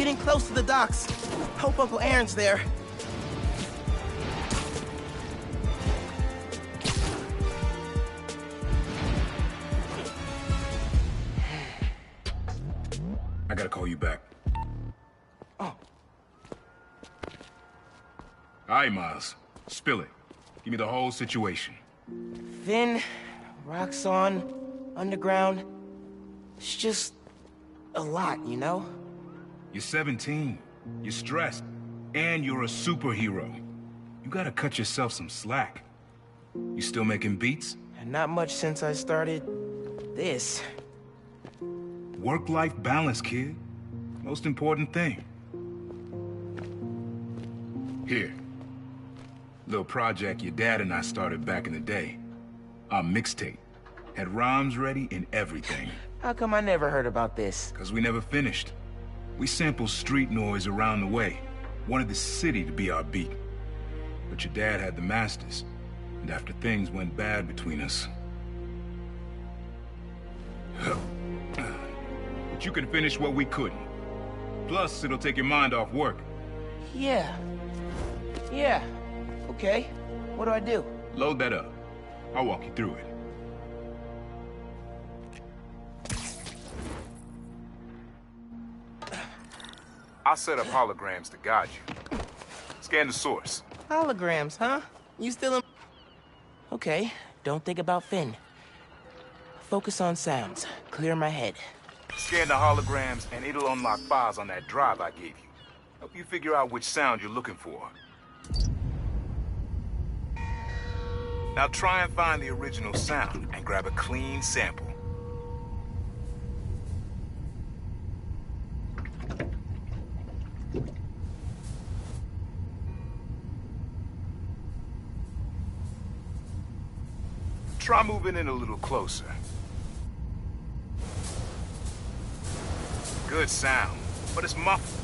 getting close to the docks. Hope Uncle Aaron's there. I gotta call you back. Oh. All right, Miles. Spill it. Give me the whole situation. Finn, Roxxon, Underground. It's just a lot, you know? You're 17. You're stressed. And you're a superhero. You gotta cut yourself some slack. You still making beats? And not much since I started this. Work-life balance, kid. Most important thing. Here. Little project your dad and I started back in the day. Our mixtape. Had rhymes ready and everything. How come I never heard about this? Cause we never finished. We sampled street noise around the way. Wanted the city to be our beat. But your dad had the masters. And after things went bad between us... But you can finish what we couldn't. Plus, it'll take your mind off work. Yeah. Yeah. Okay. What do I do? Load that up. I'll walk you through it. I'll set up holograms to guide you. Scan the source. Holograms, huh? You still in... Okay. Don't think about Finn. Focus on sounds. Clear my head. Scan the holograms, and it'll unlock files on that drive I gave you. Help you figure out which sound you're looking for. Now try and find the original sound, and grab a clean sample. Try moving in a little closer. Good sound, but it's muffled.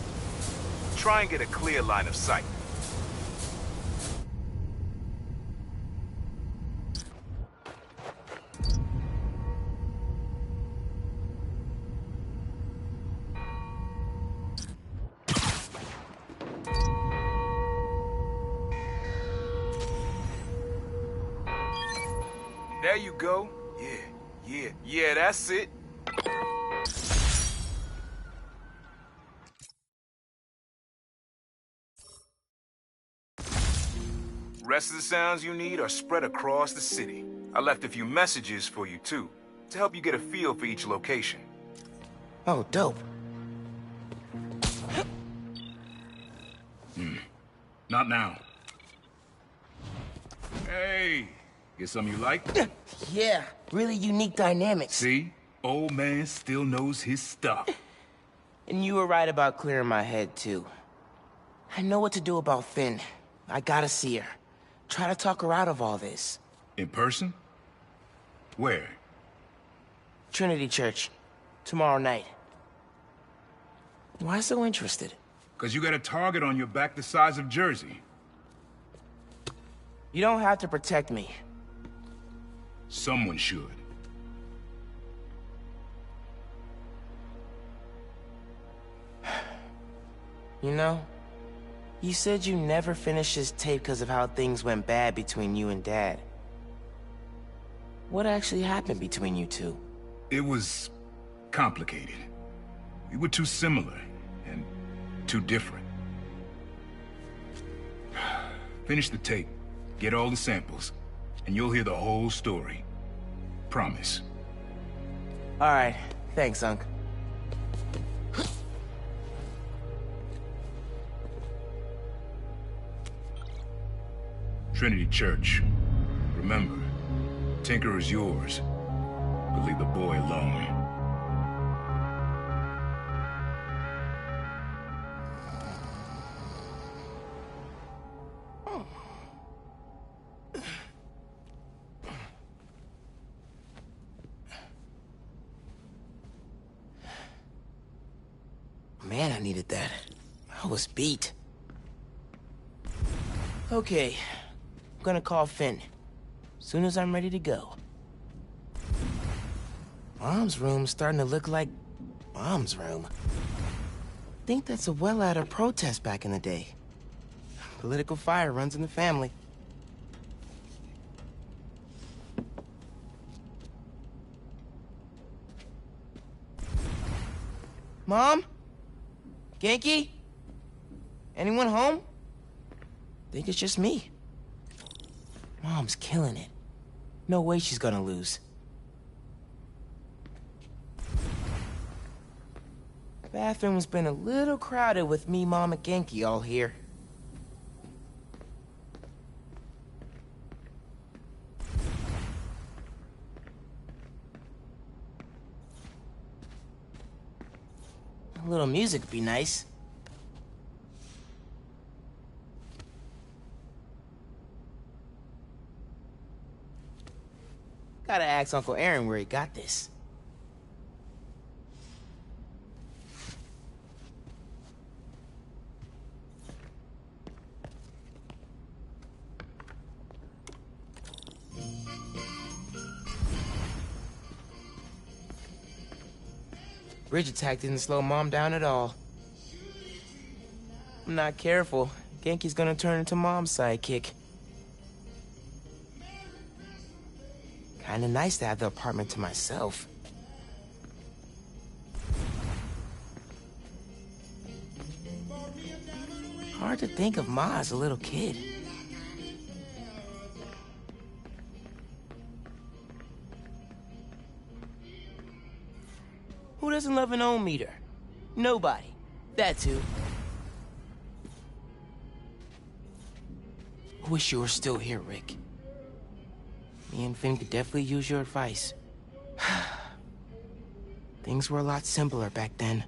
Try and get a clear line of sight. There you go. Yeah, that's it. Rest of the sounds you need are spread across the city. I left a few messages for you too, to help you get a feel for each location. Oh, dope. Not now. Hey, get something you like? Yeah, really unique dynamics. See? Old man still knows his stuff. And you were right about clearing my head, too. I know what to do about Finn. I gotta see her. Try to talk her out of all this. In person? Where? Trinity Church. Tomorrow night. Why so interested? Because you got a target on your back the size of Jersey. You don't have to protect me. Someone should. You know, you said you never finished this tape because of how things went bad between you and Dad. What actually happened between you two? It was complicated. We were too similar and too different. Finish the tape, get all the samples, and you'll hear the whole story. Promise. All right, thanks, Unc. Trinity Church. Remember, Tinker is yours, but leave the boy alone. Man, I needed that. I was beat. Okay, I'm gonna call Finn. Soon as I'm ready to go. Mom's room's starting to look like Mom's room. think that's a well out of protest back in the day. Political fire runs in the family. Mom? Genki? Anyone home? Think it's just me. Mom's killing it. No way she's gonna lose. Bathroom's been a little crowded with me, Mom, and Genki all here. A little music would be nice. Gotta ask Uncle Aaron where he got this. Bridge attack didn't slow Mom down at all. I'm not careful. Genki's gonna turn into Mom's sidekick. Kinda nice to have the apartment to myself. Hard to think of Ma as a little kid. Who doesn't love an ohm meter? Nobody. That's who. Wish you were still here, Rick. Me and Finn could definitely use your advice. Things were a lot simpler back then.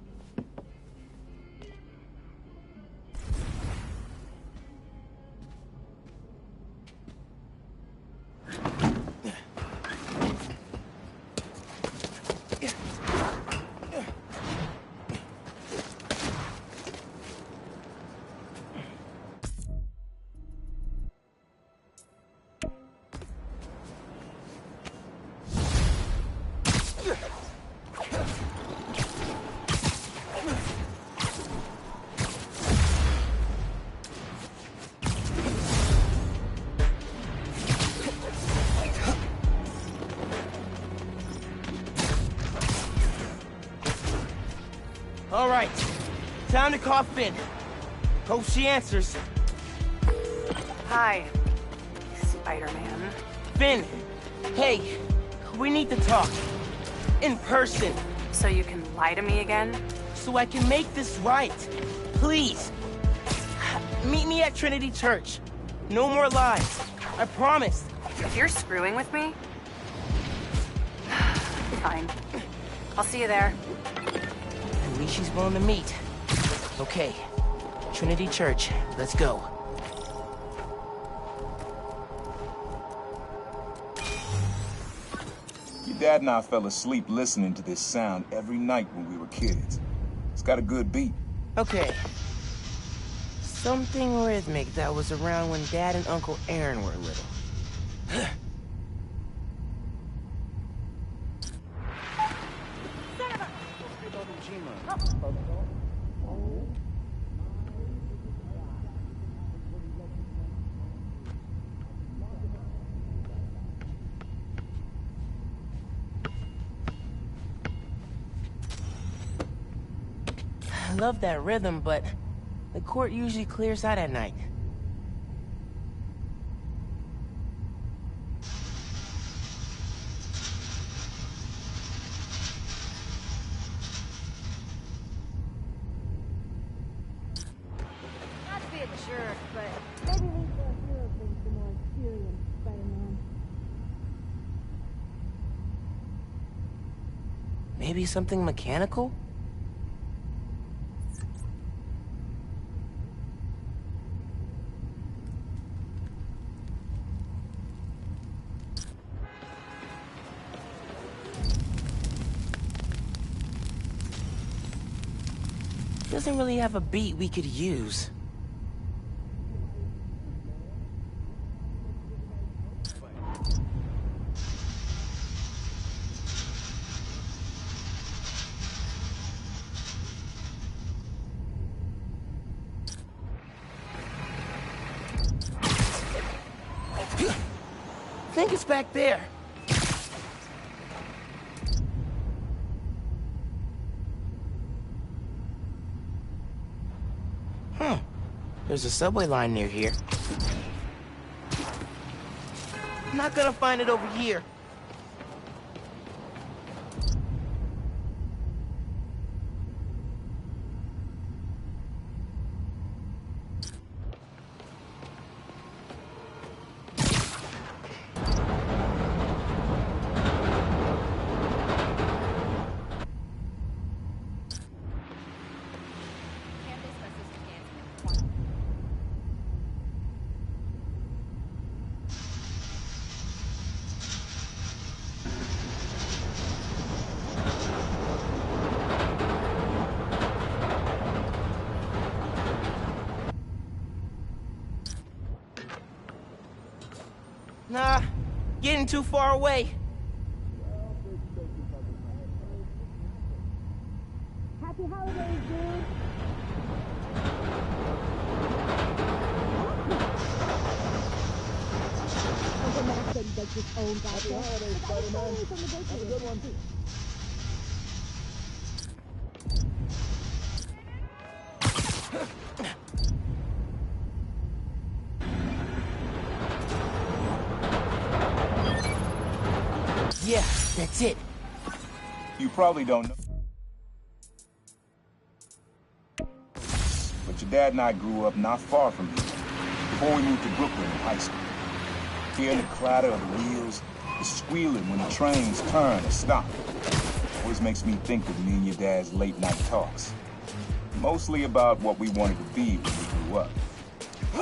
All right, time to call Finn. Hope she answers. Hi, Spider-Man. Finn, hey, we need to talk. In person. So you can lie to me again? So I can make this right. Please. Meet me at Trinity Church. No more lies. I promise. If you're screwing with me... Fine. I'll see you there. At least she's willing to meet. Okay. Trinity Church. Let's go. Your dad and I fell asleep listening to this sound every night when we were kids. It's got a good beat. Okay. Something rhythmic that was around when Dad and Uncle Aaron were little. I love that rhythm, but the court usually clears out at night. Not to be a jerk, but maybe we should hero bring some more experience, Spider-Man. Maybe something mechanical? Doesn't really have a beat we could use. think it's back there. There's a subway line near here. I'm not gonna find it over here. Nah, getting too far away. Happy holidays, dude. Uncle Max said he baked his own goddamn. Happy holidays, Spider-Man. Have a good one. Yeah, that's it. You probably don't know. But your dad and I grew up not far from here, before we moved to Brooklyn in high school. Hearing the clatter of the wheels, the squealing when the trains turn or stop, always makes me think of me and your dad's late night talks. Mostly about what we wanted to be when we grew up.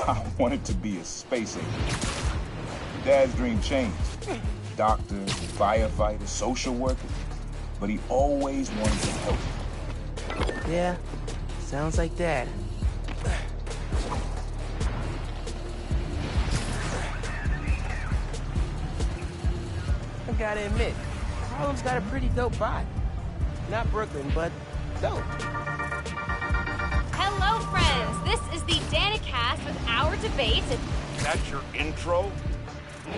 I wanted to be a space agent. Dad's dream changed. Doctor, firefighter, social worker. But he always wanted to help. Yeah, sounds like Dad. I gotta admit, Harlem's got a pretty dope vibe. Not Brooklyn, but dope. Hello, friends. This is the Danicast with our debate. That's your intro?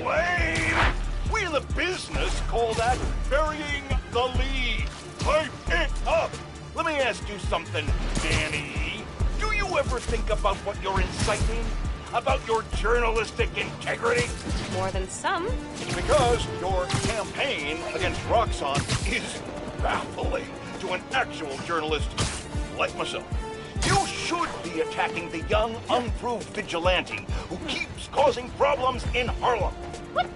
Lame! We in the business call that burying the lead. Pipe it up! Let me ask you something, Danny. Do you ever think about what you're inciting? About your journalistic integrity? More than some. Because your campaign against Roxxon is baffling to an actual journalist like myself. You should be attacking the young, unproved vigilante who keeps causing problems in Harlem. What?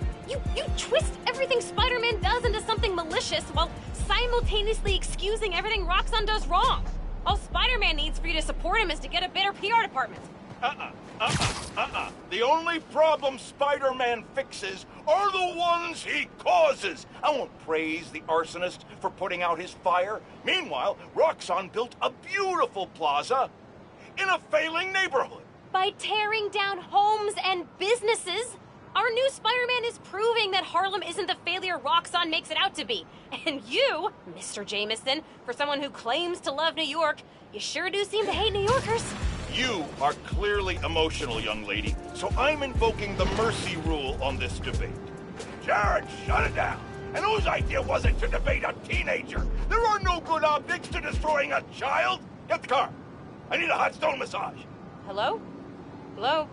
You twist everything Spider-Man does into something malicious while simultaneously excusing everything Roxxon does wrong. All Spider-Man needs for you to support him is to get a better PR department. The only problem Spider-Man fixes are the ones he causes. I won't praise the arsonist for putting out his fire. Meanwhile, Roxxon built a beautiful plaza in a failing neighborhood. By tearing down homes and businesses, our new Spider-Man is proving that Harlem isn't the failure Roxxon makes it out to be. And you, Mr. Jameson, for someone who claims to love New York, you sure do seem to hate New Yorkers. You are clearly emotional, young lady, so I'm invoking the mercy rule on this debate. Jared, shut it down. And whose idea was it to debate a teenager? There are no good optics to destroying a child. Get the car. I need a hot stone massage. Hello? Hello?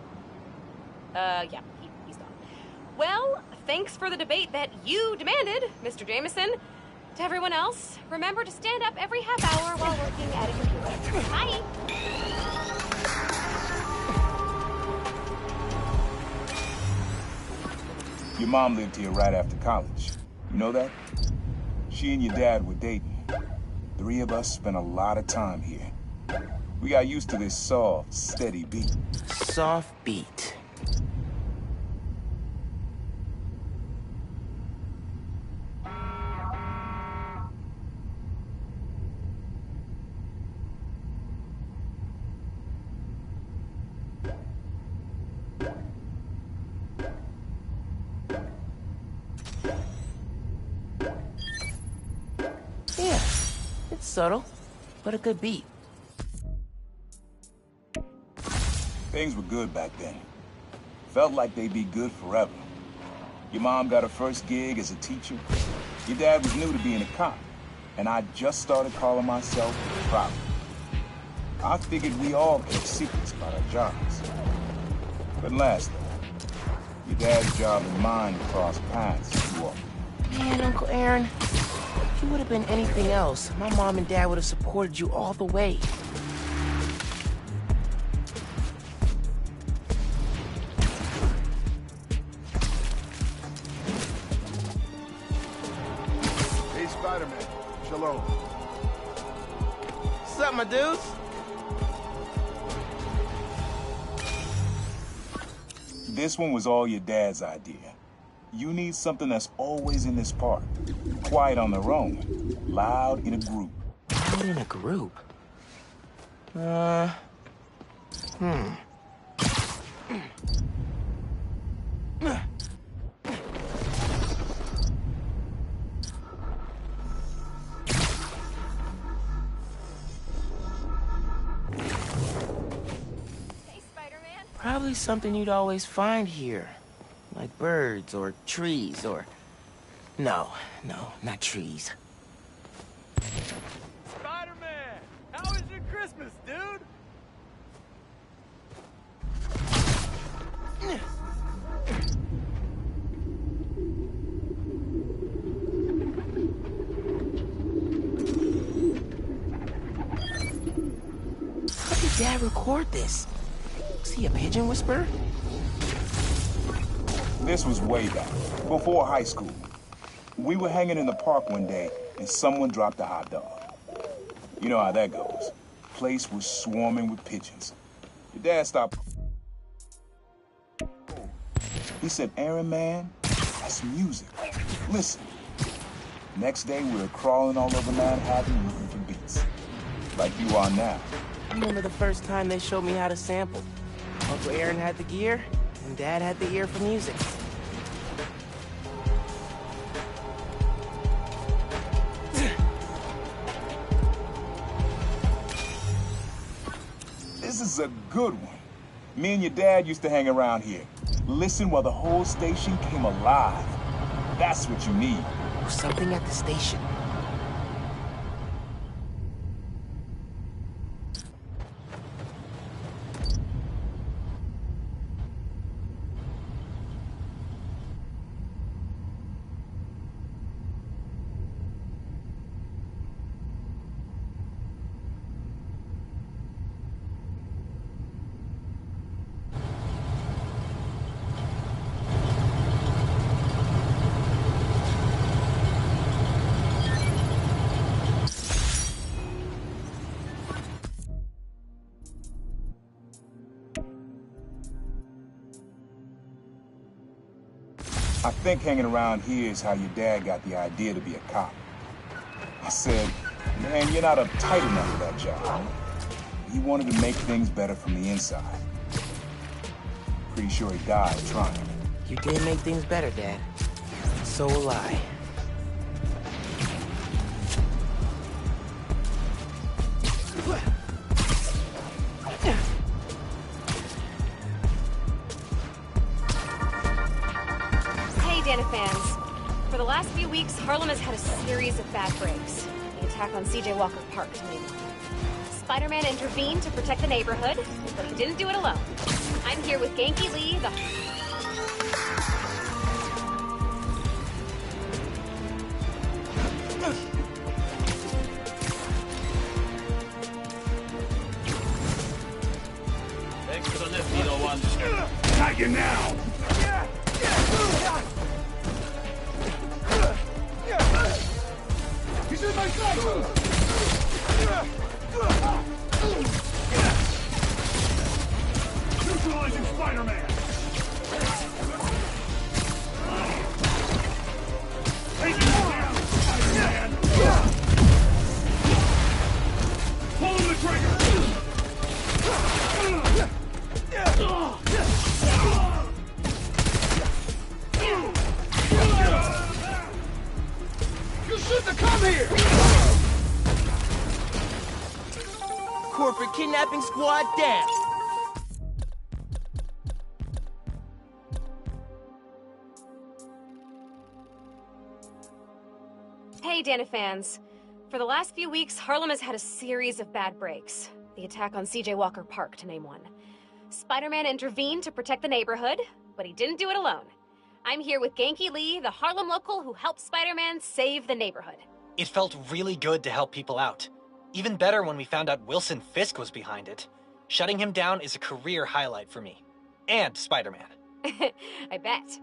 Yeah, he's gone. Well, thanks for the debate that you demanded, Mr. Jameson. To everyone else, remember to stand up every half hour while working at a computer. Bye! Your mom lived here right after college. You know that? She and your dad were dating. 3 of us spent a lot of time here. We got used to this soft, steady beat. Soft beat. Yeah, it's subtle, but a good beat. Things were good back then. Felt like they'd be good forever. Your mom got her first gig as a teacher. Your dad was new to being a cop, and I just started calling myself proud. I figured we all kept secrets about our jobs. But lastly, your dad's job and mine crossed paths too often. Man, Uncle Aaron, if you would have been anything else, my mom and dad would have supported you all the way. Hey, Spider-Man. Shalom. What's up, my dudes? This one was all your dad's idea. You need something that's always in this park. Quiet on their own, loud in a group. Loud in a group? Hey, Spider-Man. Probably something you'd always find here. Like birds or trees or... No, not trees. Spider-Man! How was your Christmas, dude? How did Dad record this? Was he a pigeon whisperer? This was way back, before high school. We were hanging in the park one day, and someone dropped a hot dog. You know how that goes. Place was swarming with pigeons. Your dad stopped. He said, "Aaron, man, that's music. Listen." Next day, we were crawling all over Manhattan looking for beats. Like you are now. I remember the first time they showed me how to sample. Uncle Aaron had the gear, and Dad had the ear for music. This is a good one. Me and your dad used to hang around here. Listen while the whole station came alive. That's what you need. Something at the station. I think hanging around here is how your dad got the idea to be a cop. I said, "Man, you're not uptight enough for that job." He wanted to make things better from the inside. Pretty sure he died trying. You did make things better, Dad. So will I. Fans. For the last few weeks, Harlem has had a series of bad breaks. The attack on C.J. Walker Park to name one. Spider-Man intervened to protect the neighborhood, but he didn't do it alone. I'm here with Ganke Lee, the... Thanks for the nifty little ones. Got you now! He's in my sight! Neutralizing Spider-Man! Take him down, Spider-Man! Pulling the trigger! You shouldn't have come here! Corporate kidnapping squad down! Hey, Dana fans. For the last few weeks, Harlem has had a series of bad breaks. The attack on CJ Walker Park, to name one. Spider-Man intervened to protect the neighborhood, but he didn't do it alone. I'm here with Genki Lee, the Harlem local who helped Spider-Man save the neighborhood. It felt really good to help people out. Even better when we found out Wilson Fisk was behind it. Shutting him down is a career highlight for me. And Spider-Man. I bet.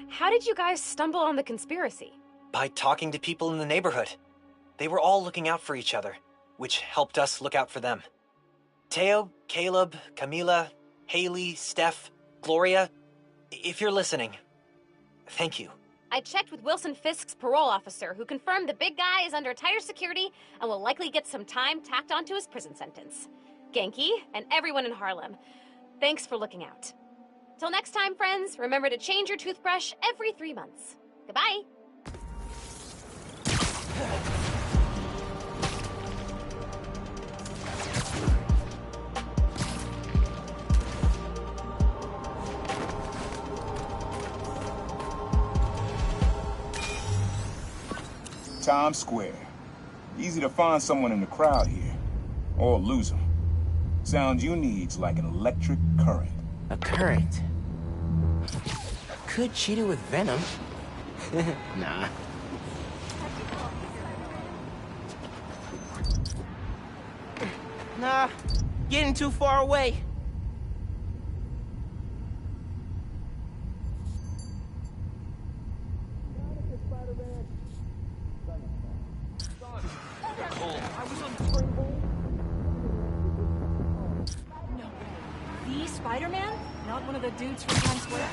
How did you guys stumble on the conspiracy? By talking to people in the neighborhood. They were all looking out for each other, which helped us look out for them. Teo, Caleb, Camila, Haley, Steph, Gloria, if you're listening, thank you. I checked with Wilson Fisk's parole officer, who confirmed the big guy is under tighter security and will likely get some time tacked onto his prison sentence. Genki, and everyone in Harlem, thanks for looking out. Till next time, friends, remember to change your toothbrush every 3 months. Goodbye! Times Square. Easy to find someone in the crowd here. Or lose them. Sound you need's like an electric current. A current? Could cheat it with venom. Nah. Nah, getting too far away. The Spider-Man? Not one of the dudes from Times Square?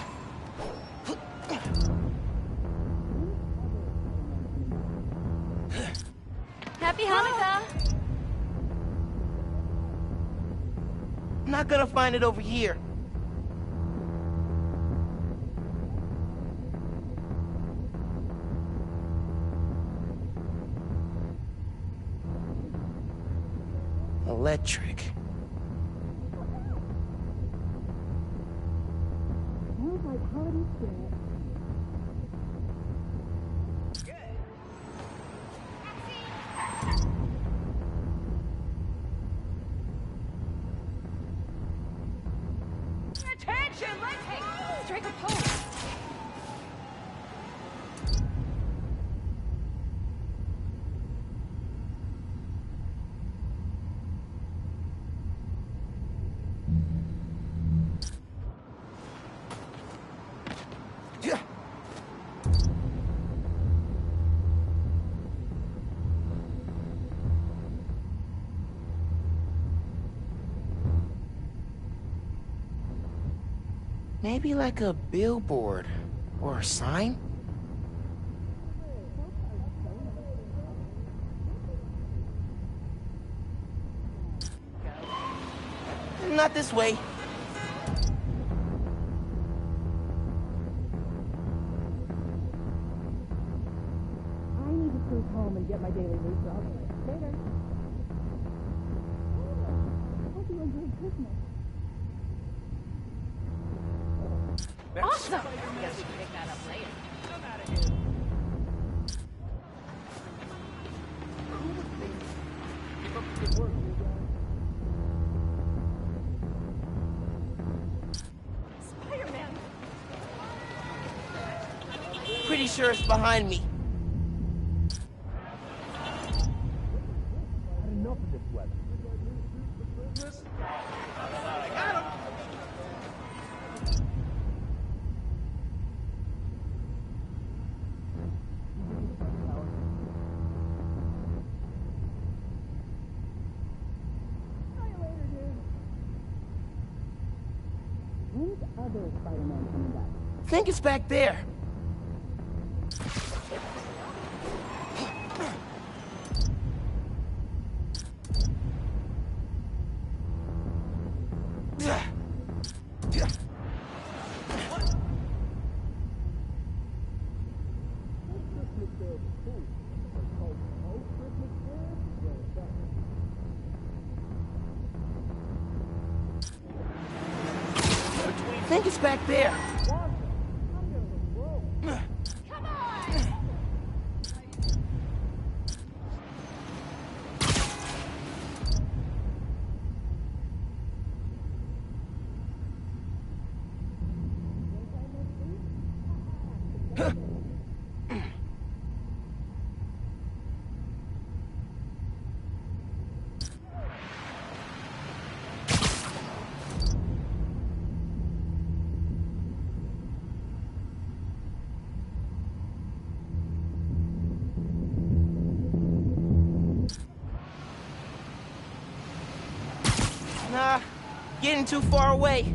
Happy Hanukkah! I'm not gonna find it over here. Electric. Attention! Let's strike a pose! Maybe like a billboard or a sign? Not this way. I need to cruise home and get my daily news up. Later. Hope you enjoyed Christmas. Awesome! Guess we can pick that up later. I'm out of here. Keep up the good work, you guys. Spider-Man! Pretty sure it's behind me. Had enough of this weather. When's other Spider-Man coming back? Think it's back there. Think it's back there. getting too far away.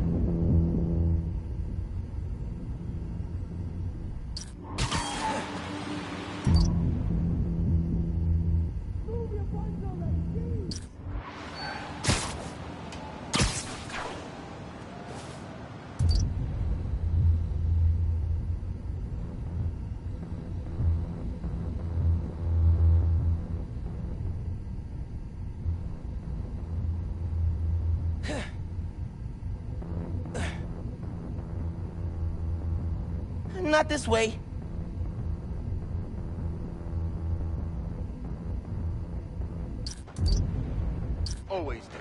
Not this way. Always do.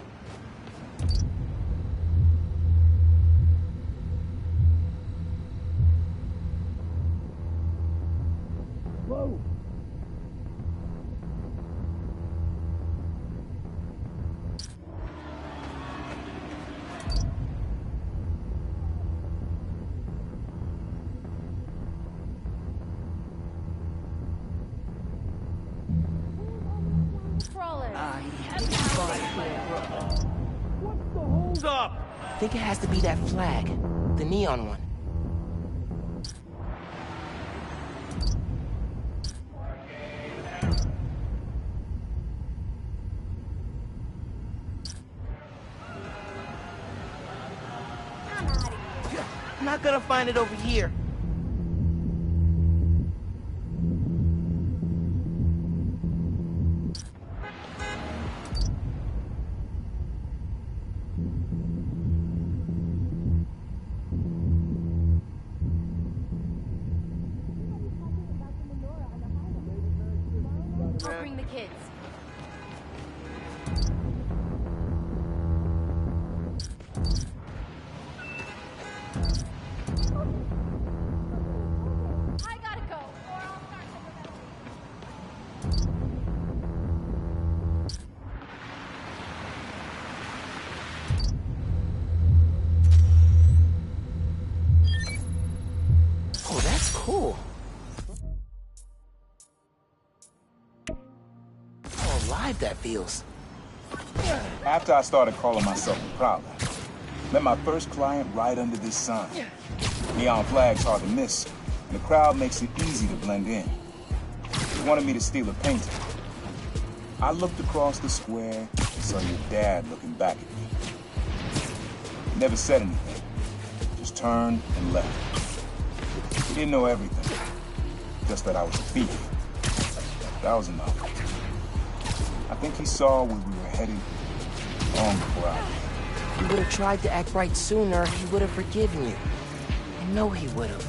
Whoa! Hold up! I think it has to be that flag. The neon one. I'm not gonna find it over here. I'll bring the kids. I gotta go, or I'll start somewhere else. Oh, that's cool. How alive that feels. After I started calling myself a prowler, met my first client right under this sign. Neon flag's hard to miss, and the crowd makes it easy to blend in. They wanted me to steal a painting. I looked across the square and saw your dad looking back at me. He never said anything, just turned and left. He didn't know everything, just that I was a thief. That was enough. I think he saw where we were headed long before I did. If he would have tried to act right sooner, he would have forgiven you. I know he would have.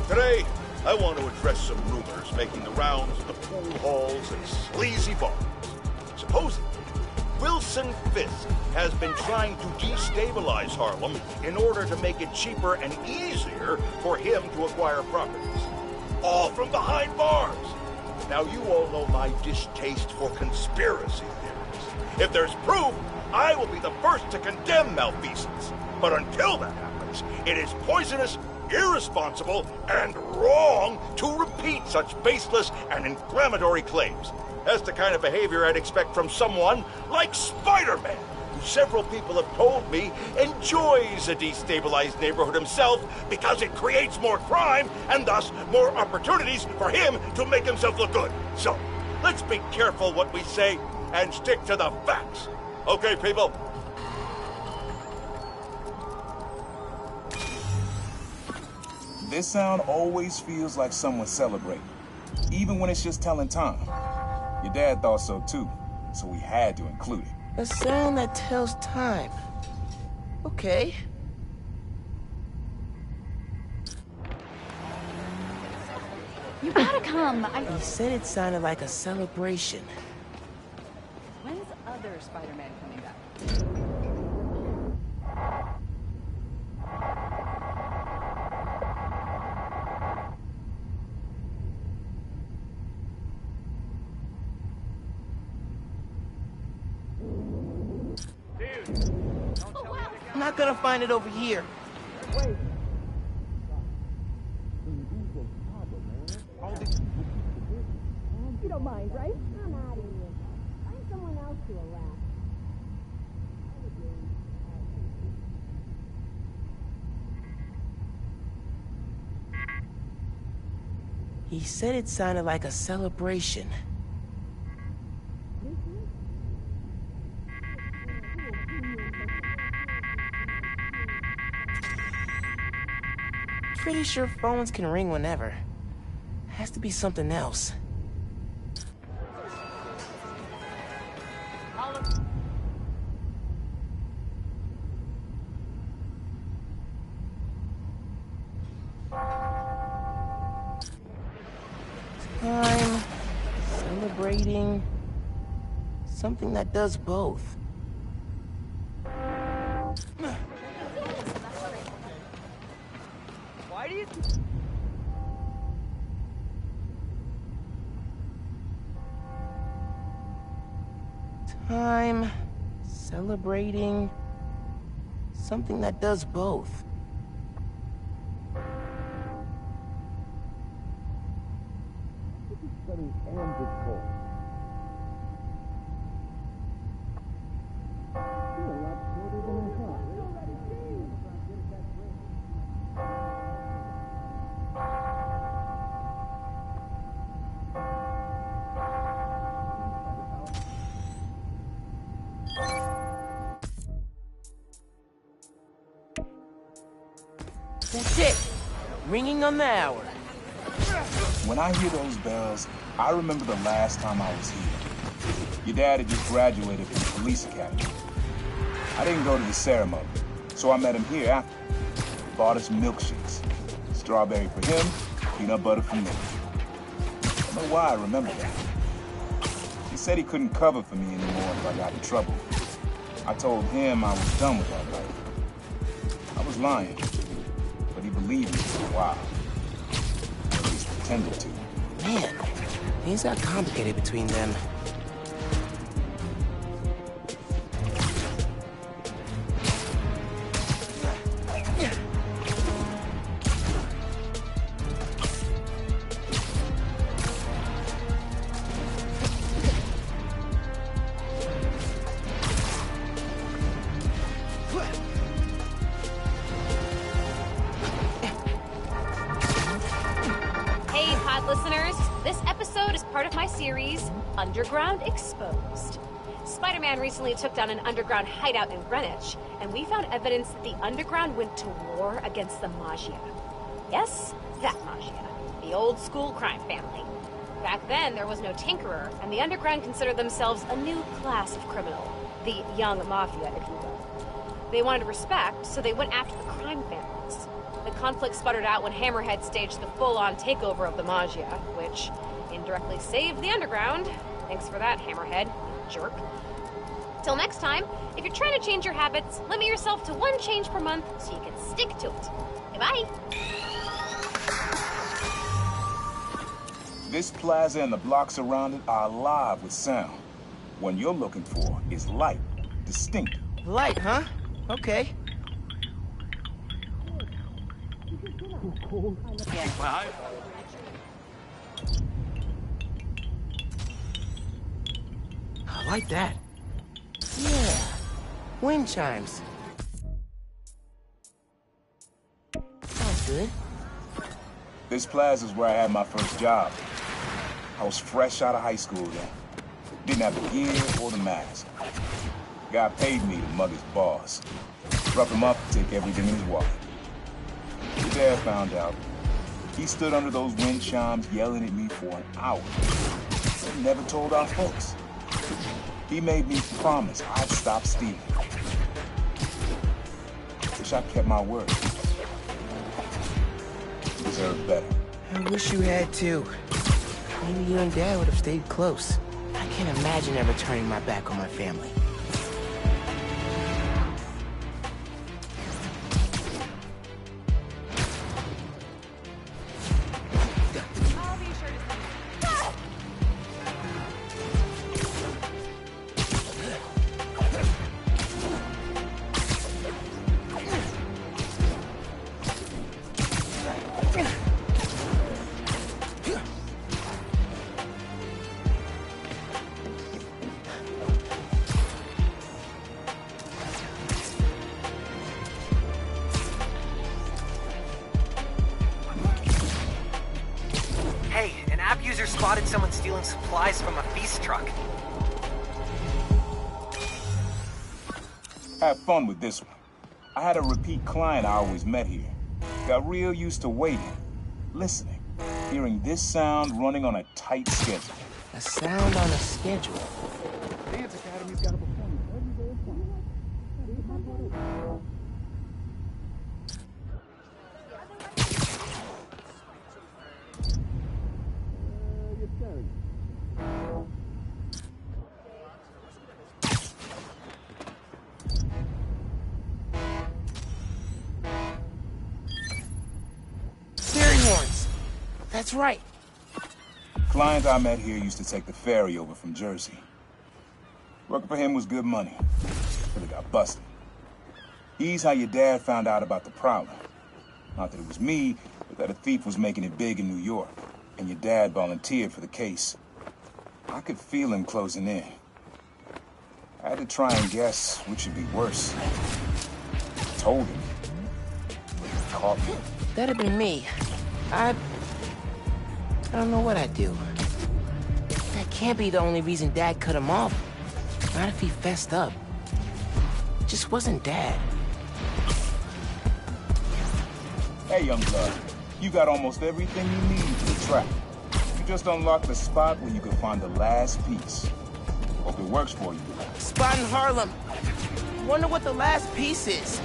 Today, I want to address some rumors making the rounds of the pool halls and sleazy bars. Supposedly, Wilson Fisk has been trying to destabilize Harlem in order to make it cheaper and easier for him to acquire properties. All from behind bars. Now, you all know my distaste for conspiracy theories. If there's proof, I will be the first to condemn malfeasance. But until that happens, it is poisonous, irresponsible, and wrong to repeat such baseless and inflammatory claims. That's the kind of behavior I'd expect from someone like Spider-Man, who several people have told me enjoys a destabilized neighborhood himself because it creates more crime and thus more opportunities for him to make himself look good. So, let's be careful what we say and stick to the facts. Okay, people? This sound always feels like someone's celebrating, even when it's just telling time. Your dad thought so too, so we had to include it. A sound that tells time. Okay. You gotta come. He said it sounded like a celebration. When's other Spider-Man coming back? I'm not gonna find it over here. Wait. You don't mind, right? I'm out of here. Find someone else to harass. He said it sounded like a celebration. Pretty sure phones can ring whenever. Has to be something else. Time celebrating something that does both. Why do you... Time celebrating something that does both. Study and this cold. You're a lot shorter than I thought. That's it. Ringing on the hour. When I hear those bells, I remember the last time I was here. Your dad had just graduated from the police academy. I didn't go to the ceremony, so I met him here after. Bought us milkshakes. Strawberry for him, peanut butter for me. I don't know why I remember that. He said he couldn't cover for me anymore if I got in trouble. I told him I was done with that life. I was lying, but he believed me for a while. At least pretended to. Man, things got complicated between them. Listeners, this episode is part of my series, Underground Exposed. Spider-Man recently took down an underground hideout in Greenwich, and we found evidence that the underground went to war against the Maggia. Yes, that Maggia, the old school crime family. Back then, there was no tinkerer, and the underground considered themselves a new class of criminal, the young mafia, if you will. They wanted respect, so they went after the crime families. The conflict sputtered out when Hammerhead staged the full-on takeover of the Maggia, which indirectly saved the underground. Thanks for that, Hammerhead, you jerk. Till next time, if you're trying to change your habits, limit yourself to one change per month so you can stick to it. Goodbye. This plaza and the blocks around it are alive with sound. What you're looking for is light, distinct. Light, huh? Okay. I like that. Yeah. Wind chimes. Sounds good. This plaza's where I had my first job. I was fresh out of high school then. Didn't have the gear or the mask. Guy paid me to mug his boss. Rough him up, take everything in his wallet. Your dad found out. He stood under those wind chimes yelling at me for an hour. He never told our folks. He made me promise I'd stop stealing. Wish I kept my word. You deserve better. I wish you had too. Maybe you and Dad would have stayed close. I can't imagine ever turning my back on my family. someone stealing supplies from a feast truck. Have fun with this one. I had a repeat client I always met here. Got real used to waiting, listening, hearing this sound running on a tight schedule. A sound on a schedule. Dance Academy's got a performance every day of fun. Yes, sir. Fairy horns. That's right. Client I met here used to take the ferry over from Jersey. Working for him was good money, till he got busted. He's how your dad found out about the Prowler. Not that it was me, but that a thief was making it big in New York, and your dad volunteered for the case. I could feel him closing in. I had to try and guess which would be worse. I told him. He caught me. That'd have been me. I don't know what I'd do. That can't be the only reason Dad cut him off. Not if he fessed up. It just wasn't Dad. Hey, young blood. You got almost everything you need for the trap. You just unlocked the spot where you can find the last piece. Hope it works for you. Spot in Harlem. Wonder what the last piece is.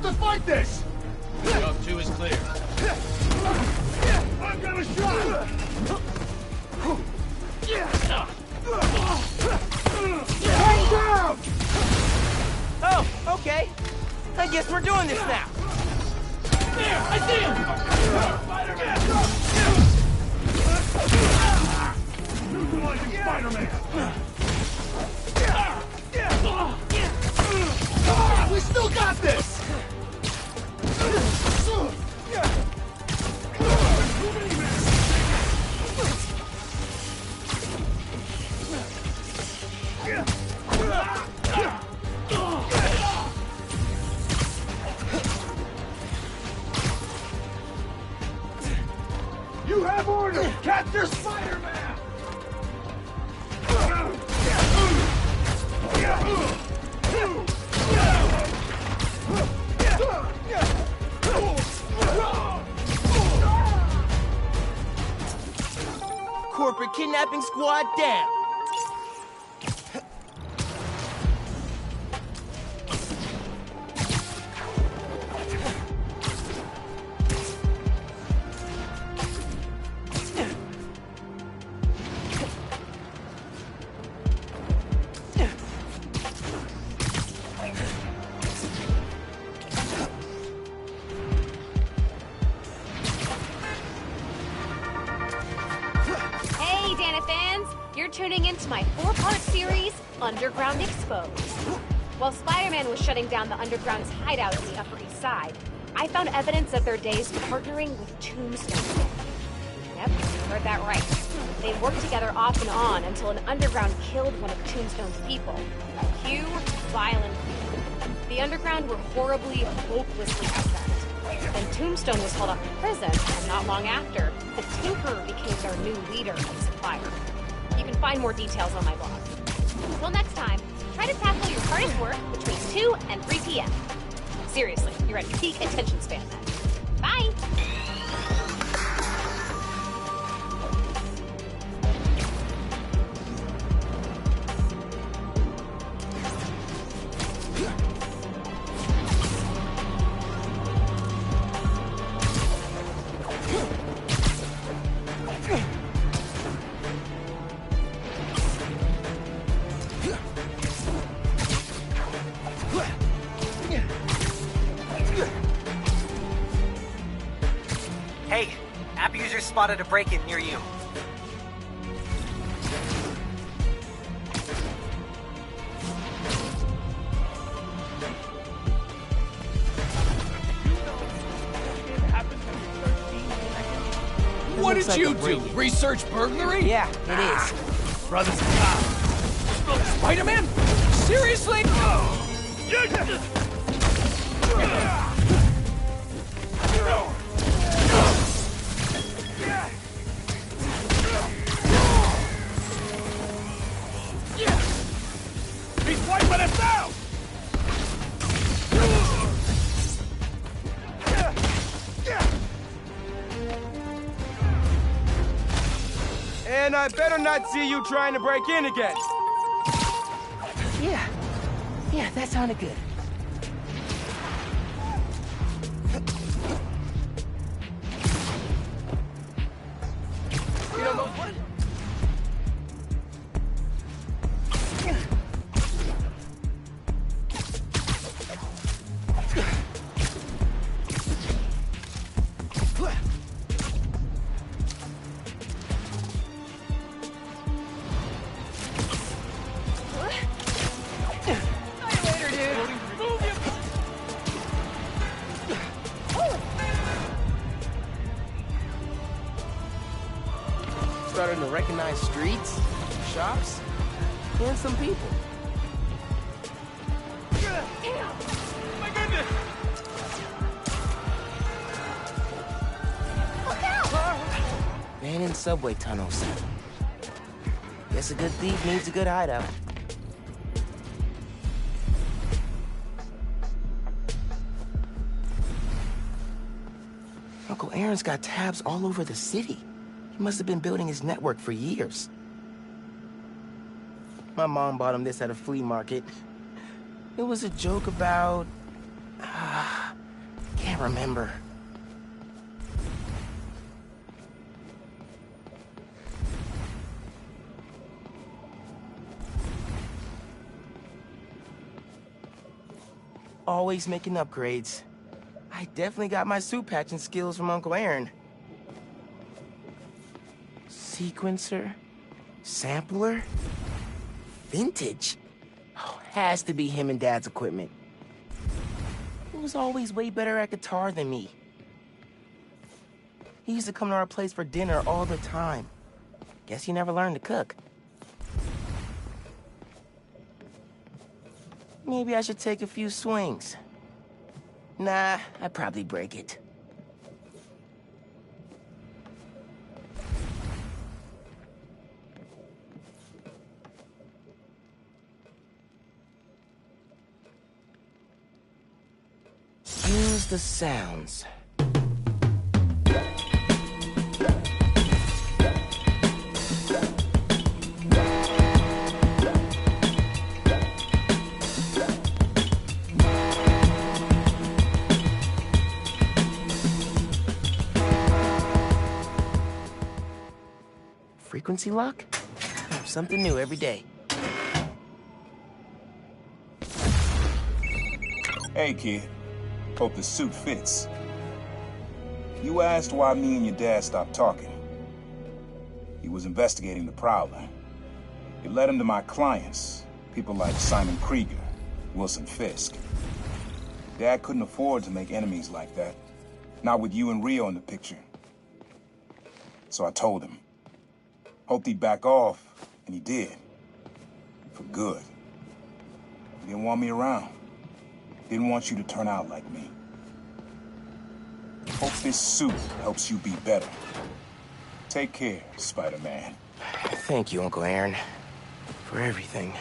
To fight this! Job 2 is clear. I've got a shot! Hang down! Oh, okay. I guess we're doing this now. There! I see him! Spider-Man! Neutralizing Spider-Man! We still got this! You have orders! Capture Spider-Man! Corporate kidnapping squad down. Tuning into my 4-part series, Underground Exposed. While Spider-Man was shutting down the Underground's hideout on the Upper East Side, I found evidence of their days partnering with Tombstone. Yep, you heard that right. They worked together off and on until an Underground killed one of Tombstone's people. Cue violent feud. The Underground were horribly, hopelessly outgunned. Then Tombstone was hauled off to prison, and not long after, the Tinkerer became their new leader and supplier. You can find more details on my blog. Until next time, try to tackle your hardest work between 2 and 3 p.m. Seriously, you're at peak attention span then. Bye! Abusers spotted a break-in near you. What did like you a do? break-in. Research burglary? Yeah, it is. Brothers in cops. Spider-Man? Seriously? He's wiping us out! And I better not see you trying to break in again. Yeah, that sounded good. You know what? Starting to recognize streets, shops, and some people. My goodness! Abandoned subway tunnels. Guess a good thief needs a good hideout. Uncle Aaron's got tabs all over the city. He must have been building his network for years. My mom bought him this at a flea market. It was a joke about... can't remember. Always making upgrades. I definitely got my suit patching skills from Uncle Aaron. Sequencer? Sampler? Vintage? Oh, has to be him and Dad's equipment. He was always way better at guitar than me. He used to come to our place for dinner all the time. Guess he never learned to cook. Maybe I should take a few swings. Nah, I'd probably break it. Use the sounds. Frequency lock? Something new every day. Hey, kid. Hope the suit fits. You asked why me and your dad stopped talking. He was investigating the Prowler. It led him to my clients, people like Simon Krieger, Wilson Fisk. Dad couldn't afford to make enemies like that. Not with you and Rio in the picture. So I told him. Hoped he'd back off, and he did. For good. He didn't want me around. Didn't want you to turn out like me. Hope this suit helps you be better. Take care, Spider-Man. Thank you, Uncle Aaron, for everything.